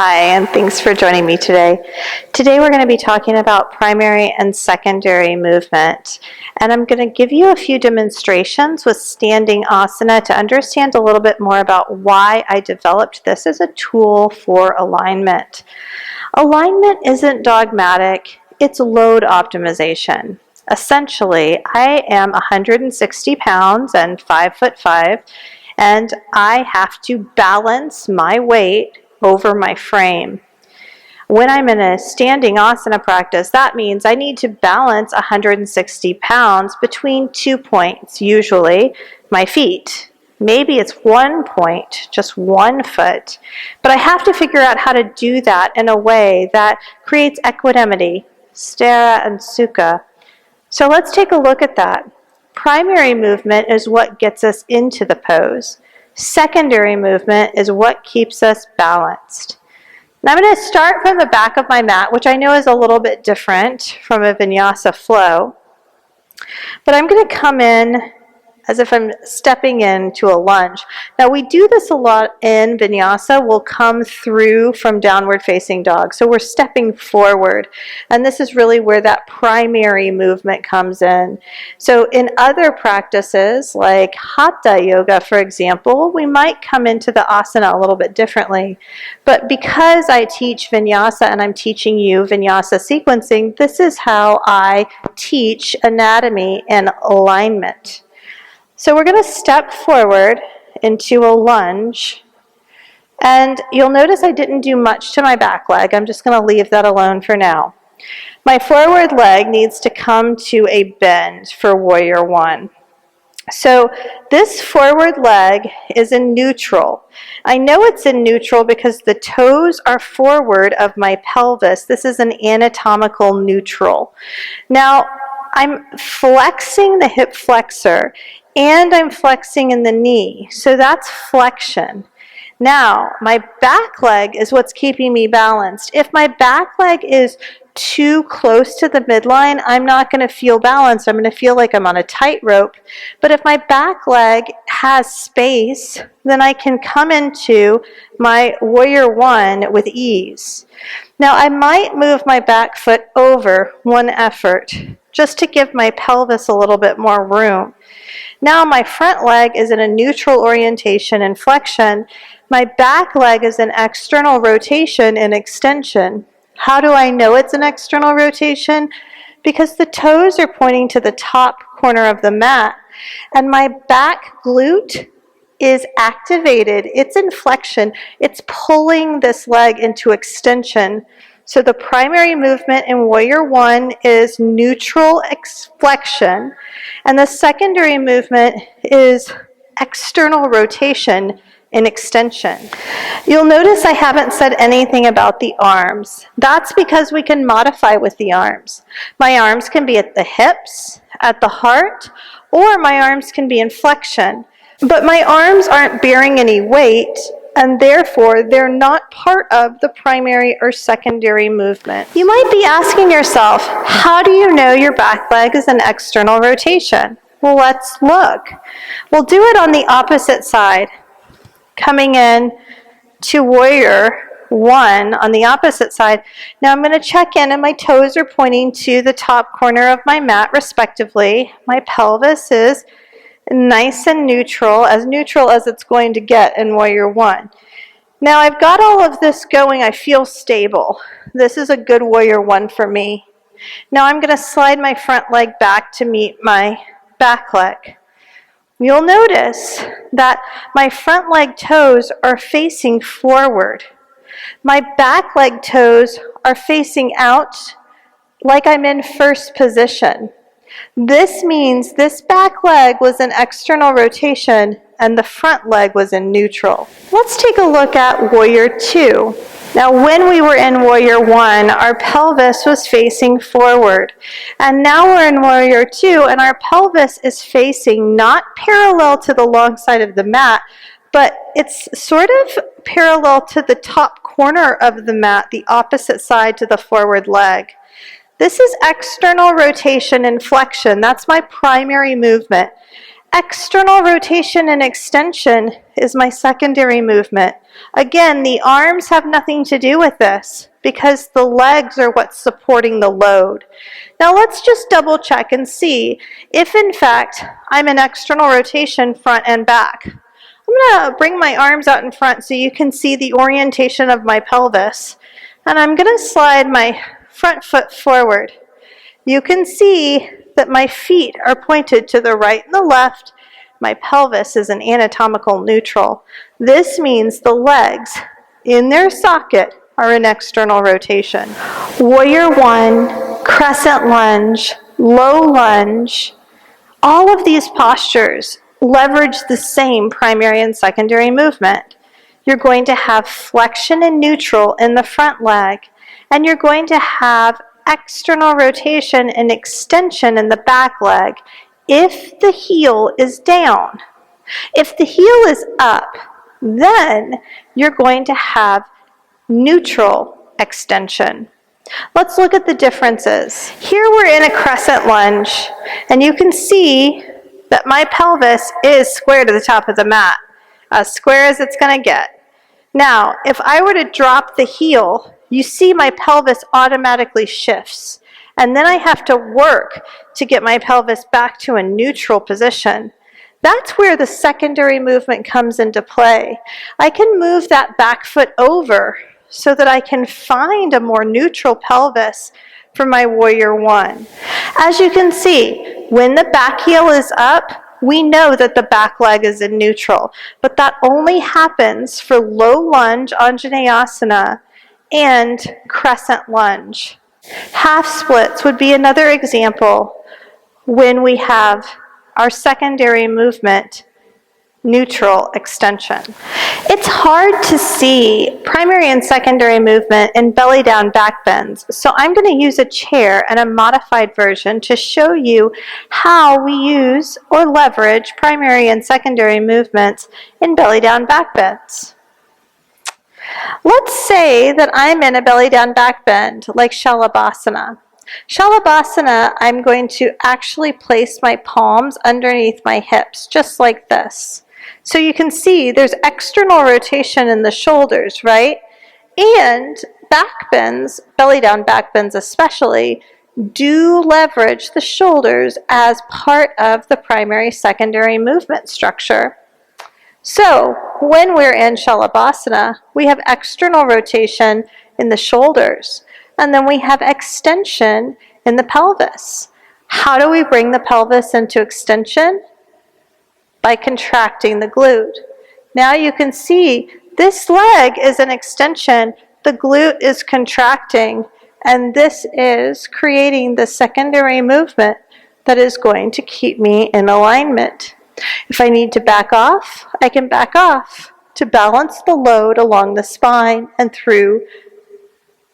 Hi, and thanks for joining me today. Today we're going to be talking about primary and secondary movement, and I'm going to give you a few demonstrations with standing asana to understand a little bit more about why I developed this as a tool for alignment. Alignment isn't dogmatic, it's load optimization. Essentially, I am 160 pounds and 5'5", and I have to balance my weight over my frame. When I'm in a standing asana practice, that means I need to balance 160 pounds between 2 points, usually my feet. Maybe it's 1 point, just 1 foot, but I have to figure out how to do that in a way that creates equanimity, sthira and sukha. So let's take a look at that. Primary movement is what gets us into the pose. Secondary movement is what keeps us balanced. Now I'm going to start from the back of my mat, which I know is a little bit different from a vinyasa flow, but I'm going to come in as if I'm stepping into a lunge. Now we do this a lot in vinyasa. We'll come through from downward facing dog. So we're stepping forward. And this is really where that primary movement comes in. So in other practices, like Hatha yoga, for example, we might come into the asana a little bit differently. But because I teach vinyasa and I'm teaching you vinyasa sequencing, this is how I teach anatomy and alignment. So we're going to step forward into a lunge, and you'll notice I didn't do much to my back leg. I'm just going to leave that alone for now. My forward leg needs to come to a bend for warrior one. So this forward leg is in neutral. I know it's in neutral because the toes are forward of my pelvis. This is an anatomical neutral. Now, I'm flexing the hip flexor and I'm flexing in the knee. So that's flexion. Now, my back leg is what's keeping me balanced. If my back leg is too close to the midline, I'm not going to feel balanced. I'm going to feel like I'm on a tightrope. But if my back leg has space, then I can come into my warrior one with ease. Now, I might move my back foot over one effort just to give my pelvis a little bit more room. Now my front leg is in a neutral orientation and flexion. My back leg is an external rotation and extension. How do I know it's an external rotation? Because the toes are pointing to the top corner of the mat, and my back glute is activated. It's in flexion. It's pulling this leg into extension. So the primary movement in warrior one is neutral flexion, and the secondary movement is external rotation and extension. You'll notice I haven't said anything about the arms. That's because we can modify with the arms. My arms can be at the hips, at the heart, or my arms can be in flexion. But my arms aren't bearing any weight, and therefore they're not part of the primary or secondary movement. You might be asking yourself, how do you know your back leg is an external rotation? Well, let's look. We'll do it on the opposite side. Coming in to warrior one on the opposite side. Now I'm going to check in, and my toes are pointing to the top corner of my mat respectively. My pelvis is nice and neutral as it's going to get in warrior one. Now I've got all of this going. I feel stable. This is a good warrior one for me. Now I'm going to slide my front leg back to meet my back leg. You'll notice that my front leg toes are facing forward. My back leg toes are facing out like I'm in first position. This means this back leg was an external rotation and the front leg was in neutral. Let's take a look at warrior two. Now when we were in warrior one, our pelvis was facing forward. And now we're in warrior two, and our pelvis is facing not parallel to the long side of the mat, but it's sort of parallel to the top corner of the mat, the opposite side to the forward leg. This is external rotation and flexion. That's my primary movement. External rotation and extension is my secondary movement. Again, the arms have nothing to do with this because the legs are what's supporting the load. Now let's just double check and see if in fact I'm in external rotation front and back. I'm going to bring my arms out in front so you can see the orientation of my pelvis. And I'm going to slide my front foot forward. You can see that my feet are pointed to the right and the left. My pelvis is an anatomical neutral. This means the legs in their socket are in external rotation. Warrior one, crescent lunge, low lunge, all of these postures leverage the same primary and secondary movement. You're going to have flexion and neutral in the front leg, and you're going to have external rotation and extension in the back leg if the heel is down. If the heel is up, then you're going to have neutral extension. Let's look at the differences. Here we're in a crescent lunge, and you can see that my pelvis is square to the top of the mat, as square as it's going to get. Now, if I were to drop the heel, you see my pelvis automatically shifts, and then I have to work to get my pelvis back to a neutral position. That's where the secondary movement comes into play. I can move that back foot over so that I can find a more neutral pelvis for my warrior one. As you can see, when the back heel is up, we know that the back leg is in neutral, but that only happens for low lunge Anjaneyasana and crescent lunge. Half splits would be another example when we have our secondary movement neutral extension. It's hard to see primary and secondary movement in belly down back bends, so I'm going to use a chair and a modified version to show you how we use or leverage primary and secondary movements in belly down back bends. Let's say that I'm in a belly down back bend like Shalabhasana. Shalabhasana, I'm going to actually place my palms underneath my hips, just like this. So you can see there's external rotation in the shoulders, right? And back bends, belly down back bends especially, do leverage the shoulders as part of the primary secondary movement structure. So when we're in Shalabhasana, we have external rotation in the shoulders, and then we have extension in the pelvis. How do we bring the pelvis into extension? By contracting the glute. Now you can see this leg is an extension, the glute is contracting, and this is creating the secondary movement that is going to keep me in alignment. If I need to back off, I can back off to balance the load along the spine and through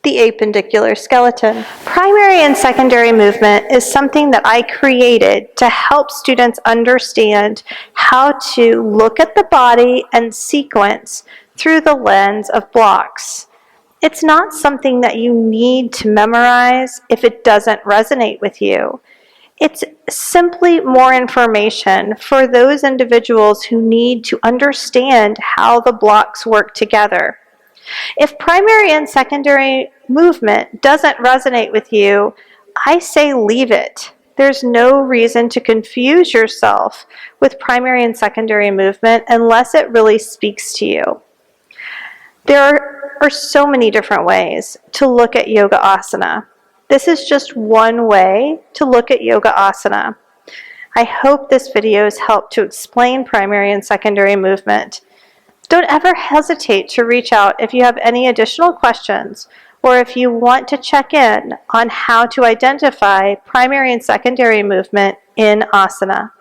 the appendicular skeleton. Primary and secondary movement is something that I created to help students understand how to look at the body and sequence through the lens of blocks. It's not something that you need to memorize if it doesn't resonate with you. It's simply more information for those individuals who need to understand how the blocks work together. If primary and secondary movement doesn't resonate with you, I say leave it. There's no reason to confuse yourself with primary and secondary movement unless it really speaks to you. There are so many different ways to look at yoga asana. This is just one way to look at yoga asana. I hope this video has helped to explain primary and secondary movement. Don't ever hesitate to reach out if you have any additional questions or if you want to check in on how to identify primary and secondary movement in asana.